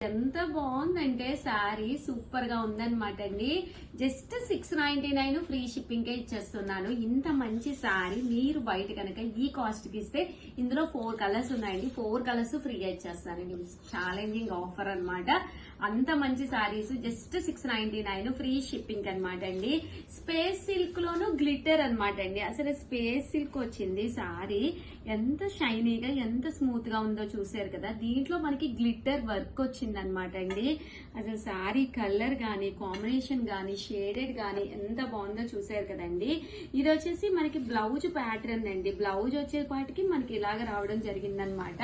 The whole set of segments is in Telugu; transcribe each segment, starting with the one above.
ఎంత బాగుందంటే శారీ సూపర్ గా ఉందన్నమాట అండి. జస్ట్ 699 ఫ్రీ షిప్పింగ్ కే ఇచ్చేస్తున్నాను. ఇంత మంచి శారీ మీరు బయట కనుక ఈ కాస్ట్ కి ఇస్తే ఇందులో 4 కలర్స్ ఉన్నాయండి. 4 కలర్స్ ఫ్రీగా ఇచ్చేస్తానండి. ఛాలెంజింగ్ ఆఫర్ అన్నమాట. అంత మంచి శారీస్ జస్ట్ 699 ఫ్రీ షిప్పింగ్ అనమాట అండి. స్పేస్ సిల్క్ లోను గ్లిటర్ అనమాట అండి. అసలు స్పేస్ సిల్క్ వచ్చింది శారీ ఎంత షైనీగా ఎంత స్మూత్ గా ఉందో చూసారు కదా. దీంట్లో మనకి గ్లిటర్ వర్క్ వచ్చింది అనమాట అండి. అసలు శారీ కలర్ గానీ కాంబినేషన్ గానీ షేడెడ్ గానీ ఎంత బాగుందో చూసారు కదండి. ఇది వచ్చేసి మనకి బ్లౌజ్ ప్యాటర్న్ అండి. బ్లౌజ్ వచ్చేపాటికి మనకి ఇలాగ రావడం జరిగిందనమాట.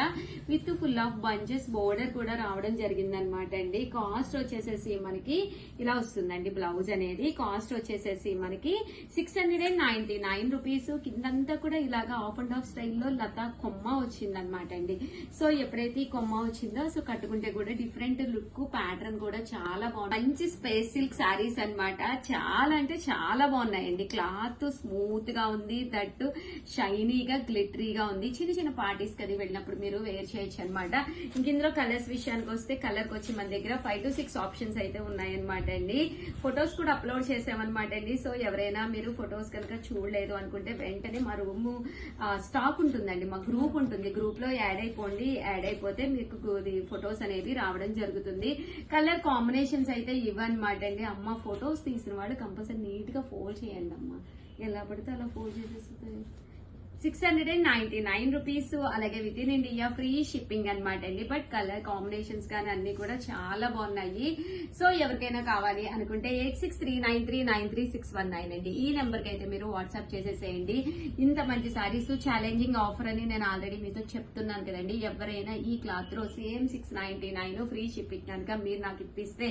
With full of bunches border కూడా రావడం జరిగిందనమాట అండి. కాస్ట్ వచ్చేసేసి మనకి ఇలా వస్తుందండి. బ్లౌజ్ అనేది కాస్ట్ వచ్చేసేసి మనకి 699 రూపీస్. కిందంతా కూడా ఇలాగా ఆఫ్ అండ్ ఆఫ్ స్టైల్లో లతా కొమ్మ వచ్చిందనమాట అండి. సో ఎప్పుడైతే ఈ కొమ్మ వచ్చిందో సో కట్టుకుంటే కూడా డిఫరెంట్ లుక్ ప్యాటర్న్ కూడా చాలా బాగుంది. మంచి స్పేస్ సిల్క్ శారీస్ అనమాట. చాలా అంటే చాలా బాగున్నాయండి. క్లాత్ స్మూత్ గా ఉంది, దట్టు షైనీగా గ్లిటరీగా ఉంది. చిన్న చిన్న పార్టీస్ కది వెళ్ళినప్పుడు మీరు వేర్ చేయొచ్చు అనమాట. ఇంక ఇందులో కలర్స్ విషయానికి వస్తే కలర్ వచ్చి మన దగ్గర 5 to 6 ఆప్షన్స్ అయితే ఉన్నాయన్నమాట అండి. ఫొటోస్ కూడా అప్లోడ్ చేసామన్నమాట అండి. సో ఎవరైనా మీరు ఫొటోస్ కనుక చూడలేదు అనుకుంటే వెంటనే మా రూమ్ స్టాక్ ఉంటుందండి, మా గ్రూప్ ఉంటుంది. గ్రూప్ లో యాడ్ అయిపోండి. యాడ్ అయిపోతే మీకు ఫొటోస్ అనేవి రావడం జరుగుతుంది. కలర్ కాంబినేషన్స్ అయితే ఇవ్వన్నమాట అండి. అమ్మ ఫొటోస్ తీసిన వాళ్ళు కంపల్సరీ నీట్ గా ఫోల్డ్ చేయండి అమ్మ. ఎలా పడితే అలా ఫోల్డ్ చేసేస్తుంది. 699 రూపీస్. అలాగే with in India free shipping అనమాట అండి. బట్ కలర్ కాంబినేషన్స్ కానీ అన్ని కూడా చాలా బాగున్నాయి. సో ఎవరికైనా కావాలి అనుకుంటే 8639393619 అండి. ఈ నెంబర్ కి అయితే మీరు వాట్సాప్ చేసేసేయండి. ఇంత మంచి సారీస్ ఛాలెంజింగ్ ఆఫర్ అని నేను ఆల్రెడీ మీతో చెప్తున్నాను కదండి. ఎవరైనా ఈ క్లాత్ లో సేమ్ 699 ఫ్రీ షిప్పింగ్ కనుక మీరు నాకు ఇప్పిస్తే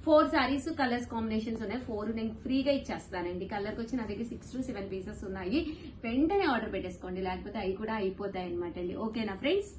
4 సారీస్ కలర్స్ కాంబినేషన్స్ ఉన్నాయి. 4 నేను ఫ్రీగా ఇచ్చేస్తానండి. కలర్ వచ్చి నా దగ్గర 6 to 7 పీసెస్ ఉన్నాయి. వెంటనే ఆర్డర్ పెట్టేసుకోండి, లేకపోతే అవి కూడా అయిపోతాయి అనమాట అండి. ఓకేనా ఫ్రెండ్స్?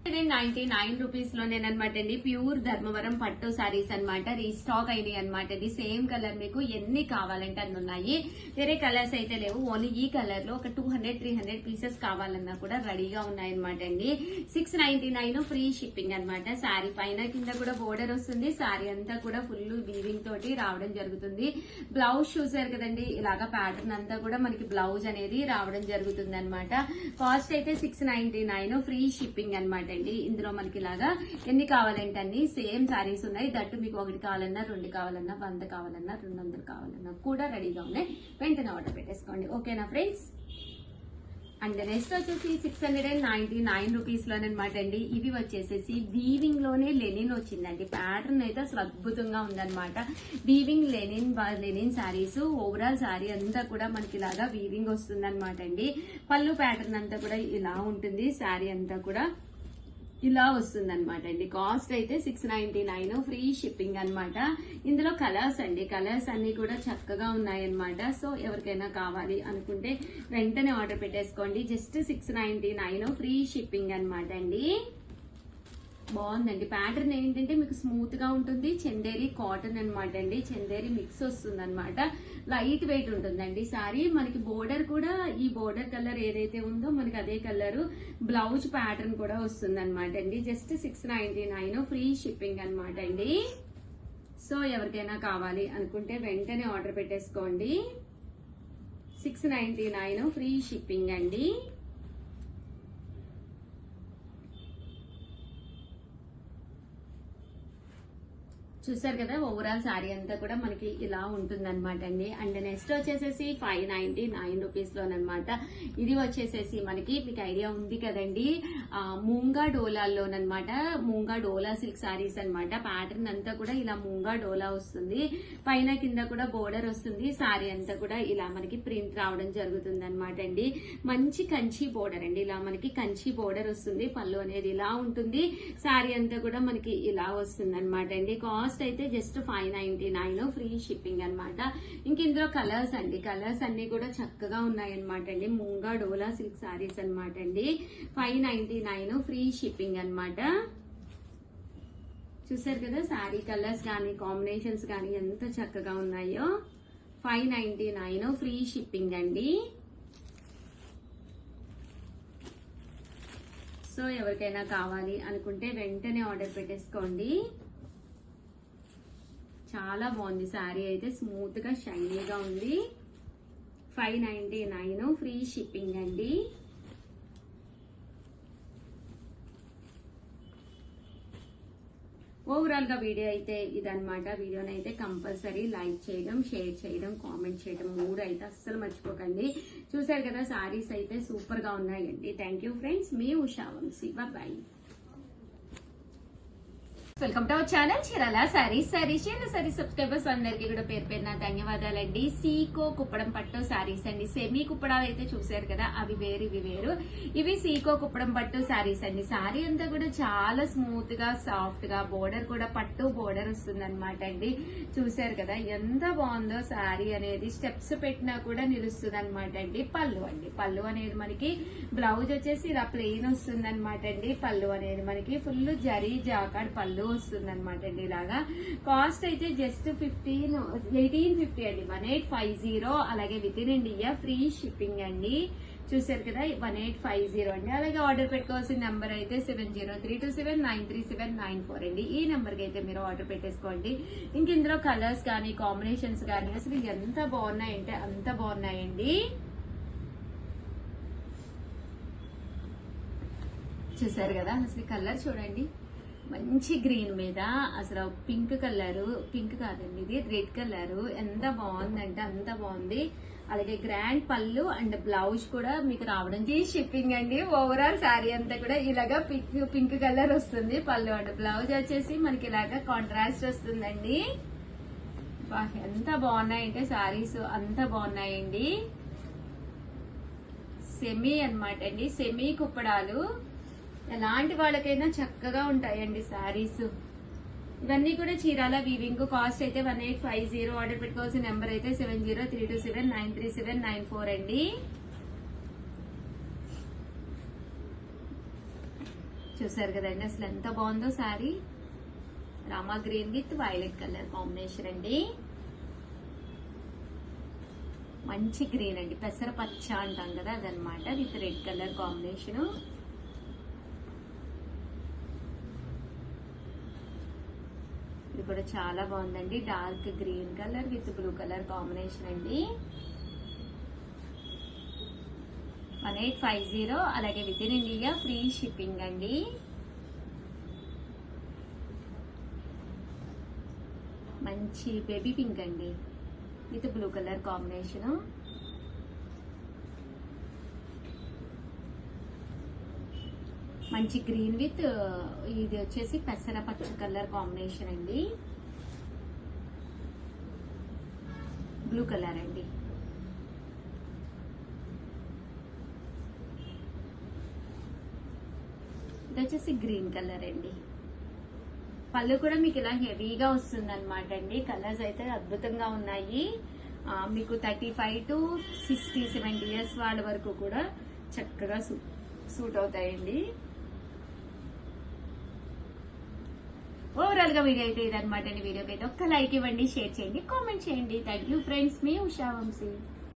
99 రూపీస్ లోనేనమాట అండి. ప్యూర్ ధర్మవరం పట్టు సారీస్ అనమాట. రీస్టాక్ అయినాయి అనమాట అండి. సేమ్ కలర్ మీకు ఎన్ని కావాలంటే అన్ని ఉన్నాయి. వేరే కలర్స్ అయితే లేవు. ఓన్లీ ఈ కలర్ లో ఒక 200-300 పీసెస్ కావాలన్నా కూడా రెడీగా ఉన్నాయన్నమాట అండి. 699 ఫ్రీ షిప్పింగ్ అనమాట. శారీ పైన కింద కూడా బోర్డర్ వస్తుంది. శారీ అంతా కూడా ఫుల్ వీవింగ్ తోటి రావడం జరుగుతుంది. బ్లౌజ్ చూసారు కదండి. ఇలాగా ప్యాటర్న్ అంతా కూడా మనకి బ్లౌజ్ అనేది రావడం జరుగుతుంది అనమాట. కాస్ట్ అయితే 699 ఫ్రీ షిప్పింగ్ అనమాట. ఇందులో మనకి ఇలాగా ఎన్ని కావాలంటే అన్ని సేమ్ సారీస్ ఉన్నాయి. దట్టు మీకు 1 కావాలన్నా 2 కావాలన్నా 100 కావాలన్నా 200 కావాలన్నా కూడా రెడీగా ఉన్నాయి. వెంటనే ఆర్డర్ పెట్టేసుకోండి. ఓకేనా ఫ్రెండ్స్? అండ్ నెక్స్ట్ వచ్చేసి 699 రూపీస్ లోనమాట అండి. ఇవి వచ్చేసేసి వీవింగ్ లోనే లెనిన్ వచ్చిందండి. ప్యాటర్న్ అయితే అసలు అద్భుతంగా ఉందన్నమాట. Weaving linen saris overall sari అంతా కూడా మనకి ఇలాగా వీవింగ్ వస్తుంది అనమాట అండి. పళ్ళు ప్యాటర్న్ అంతా కూడా ఇలా ఉంటుంది. శారీ అంతా కూడా ఇలా వస్తుంది అనమాట అండి. కాస్ట్ అయితే 699 ఫ్రీ షిప్పింగ్ అనమాట. ఇందులో కలర్స్ అండి. కలర్స్ అన్ని కూడా చక్కగా ఉన్నాయన్నమాట. సో ఎవరికైనా కావాలి అనుకుంటే వెంటనే ఆర్డర్ పెట్టేసుకోండి. జస్ట్ 699 ఫ్రీ షిప్పింగ్ అనమాట అండి. బాగుందండి. ప్యాటర్న్ ఏంటంటే మీకు స్మూత్ గా ఉంటుంది. చందేరి కాటన్ అనమాట అండి. చందేరి మిక్స్ వస్తుంది అనమాట. లైట్ వెయిట్ ఉంటుందండి సారీ. మనకి బోర్డర్ కూడా ఈ బోర్డర్ కలర్ ఏదైతే ఉందో మనకి అదే కలర్ బ్లౌజ్ ప్యాటర్న్ కూడా వస్తుంది అనమాట అండి. జస్ట్ 699 ఫ్రీ షిప్పింగ్ అనమాట అండి. సో ఎవరికైనా కావాలి అనుకుంటే వెంటనే ఆర్డర్ పెట్టేసుకోండి. 699 ఫ్రీ షిప్పింగ్ అండి. చూసారు కదా. ఓవరాల్ శారీ అంతా కూడా మనకి ఇలా ఉంటుంది అనమాట అండి. అండ్ నెక్స్ట్ వచ్చేసేసి 599 రూపీస్ లోనమాట. ఇది వచ్చేసేసి మనకి మీకు ఐడియా ఉంది కదండి, మూంగా డోలాల్లోనమాట. మూంగా డోలా సిల్క్ శారీస్ అనమాట. ప్యాటర్న్ అంతా కూడా ఇలా మూంగా డోలా వస్తుంది. పైన కింద కూడా బోర్డర్ వస్తుంది. శారీ అంతా కూడా ఇలా మనకి ప్రింట్ రావడం జరుగుతుంది అనమాట అండి. మంచి కంచి బోర్డర్ అండి. ఇలా మనకి కంచి బోర్డర్ వస్తుంది. పళ్ళు అనేది ఇలా ఉంటుంది. శారీ అంతా కూడా మనకి ఇలా వస్తుంది అనమాట అండి. కాస్ట్ అయితే జస్ట్ 599 ఫ్రీ షిప్పింగ్ అనమాట. ఇంక ఇందులో కలర్స్ అండి. కలర్స్ అన్ని కూడా చక్కగా ఉన్నాయన్నమాట అండి. మూంగా డోలా సిల్క్ సారీస్ అనమాట అండి. 599 ఫ్రీ షిప్పింగ్ అనమాట. చూసారు కదా శారీ కలర్స్ కానీ కాంబినేషన్స్ కానీ ఎంత చక్కగా ఉన్నాయో. 599 ఫ్రీ షిప్పింగ్ అండి. సో ఎవరికైనా కావాలి అనుకుంటే వెంటనే ఆర్డర్ పెట్టేసుకోండి. చాలా బాగుంది శారీ అయితే, స్మూత్ గా షైనీగా ఉంది. 599 ఫ్రీ షిప్పింగ్ అండి. ఓవరాల్ గా వీడియో అయితే ఇదన్నమాట. వీడియోని అయితే కంపల్సరీ లైక్ చేయడం, షేర్ చేయడం, కామెంట్ చేయడం 3 అయితే అస్సలు మర్చిపోకండి. చూసారు కదా సారీస్ అయితే సూపర్ గా ఉన్నాయండి. థ్యాంక్ యూ ఫ్రెండ్స్, మీ Usha Vamsi. Bye. Welcome to our channel Chirala saris. Sorry subscribers అందరికి కూడా పేరు పేరున ధన్యవాదాలండి. సీకో కుప్పడం పట్టు సారీస్ అండి. సెమీ కుప్పడాలు అయితే చూసారు కదా, అవి వేరు ఇవి వేరు. ఇవి సీకో కుప్పడం పట్టు సారీస్ అండి. సారీ అంతా కూడా చాలా స్మూత్ గా సాఫ్ట్ గా, బోర్డర్ కూడా పట్టు బోర్డర్ వస్తుంది అనమాట అండి. చూసారు కదా ఎంత బాగుందో సారీ అనేది. స్టెప్స్ పెట్టినా కూడా నిలుస్తుంది అనమాట అండి. పళ్ళు అండి, పళ్ళు అనేది మనకి బ్లౌజ్ వచ్చేసి ఇలా ప్లెయిన్ వస్తుంది అనమాట అండి. పళ్ళు అనేది మనకి ఫుల్ జరీ జాకాడ్ పళ్ళు వస్తుంది అనమాట అండి. ఇలాగా కాస్ట్ అయితే జస్ట్ 1850 అండి. 1850. అలాగే with in India free shipping అండి. చూసారు కదా 1850 అండి. అలాగే ఆర్డర్ పెట్టుకోవాల్సిన నెంబర్ అయితే 7032793794 అండి. ఈ నెంబర్ కి అయితే మీరు ఆర్డర్ పెట్టేసుకోండి. ఇంక ఇందులో కలర్స్ కానీ కాంబినేషన్స్ కానీ అసలు ఎంత బాగున్నాయంటే అంత బాగున్నాయండి. చూసారు కదా అసలు కలర్ చూడండి, మంచి గ్రీన్ మీద అసలు పింక్ కలర్, పింక్ కాదండి ఇది రెడ్ కలర్, ఎంత బాగుందంటే అంత బాగుంది. అలాగే గ్రాండ్ పళ్ళు అండ్ బ్లౌజ్ కూడా మీకు రావడం షిప్పింగ్ అండి. ఓవరాల్ శారీ అంతా కూడా ఇలాగా పింక్ కలర్ వస్తుంది. పళ్ళు అండ్ బ్లౌజ్ వచ్చేసి మనకి ఇలాగా కాంట్రాస్ట్ వస్తుందండి. ఎంత బాగున్నాయంటే శారీస్ అంత బాగున్నాయండి. సెమీ అన్నమాట అండి, సెమీ కుప్పడాలు. ఎలాంటి వాళ్ళకైనా చక్కగా ఉంటాయండి శారీస్. ఇవన్నీ కూడా చీరాల వీవింగ్. కాస్ట్ అయితే 1850. ఆర్డర్ పెట్టుకోవాల్సిన నెంబర్ అయితే 7032793794 అండి. చూసారు కదండి అసలు ఎంత బాగుందో sari. Rama green with violet colour combination అండి. మంచి గ్రీన్ అండి, పెసర పచ్చ అంటాం కదా అదనమాట, విత్ రెడ్ కలర్ కాంబినేషన్. ఇది కూడా చాలా బాగుందండి. Dark green colour with blue colour combination అండి. 1850. అలాగే with in India free shipping అండి. మంచి బేబీ పింక్ అండి విత్ బ్లూ కలర్ కాంబినేషన్. మంచి గ్రీన్ విత్ ఇది వచ్చేసి పెసర పచ్చ కలర్ కాంబినేషన్ అండి. బ్లూ కలర్ అండి. ఇది వచ్చేసి గ్రీన్ కలర్ అండి. పళ్ళు కూడా మీకు ఇలా హెవీగా వస్తుంది అనమాట అండి. కలర్స్ అయితే అద్భుతంగా ఉన్నాయి. మీకు 35 to 60, 70 ఇయర్స్ వాళ్ళ వరకు కూడా చక్కగా సూట్ అవుతాయండి. ఓవరాల్ గా వీడియో అయితే ఇదనమాట అండి. వీడియోకి అయితే ఒక్క లైక్ ఇవ్వండి, షేర్ చేయండి, కామెంట్ చేయండి. థ్యాంక్ యూ ఫ్రెండ్స్, మీ ఉషా వంశీ.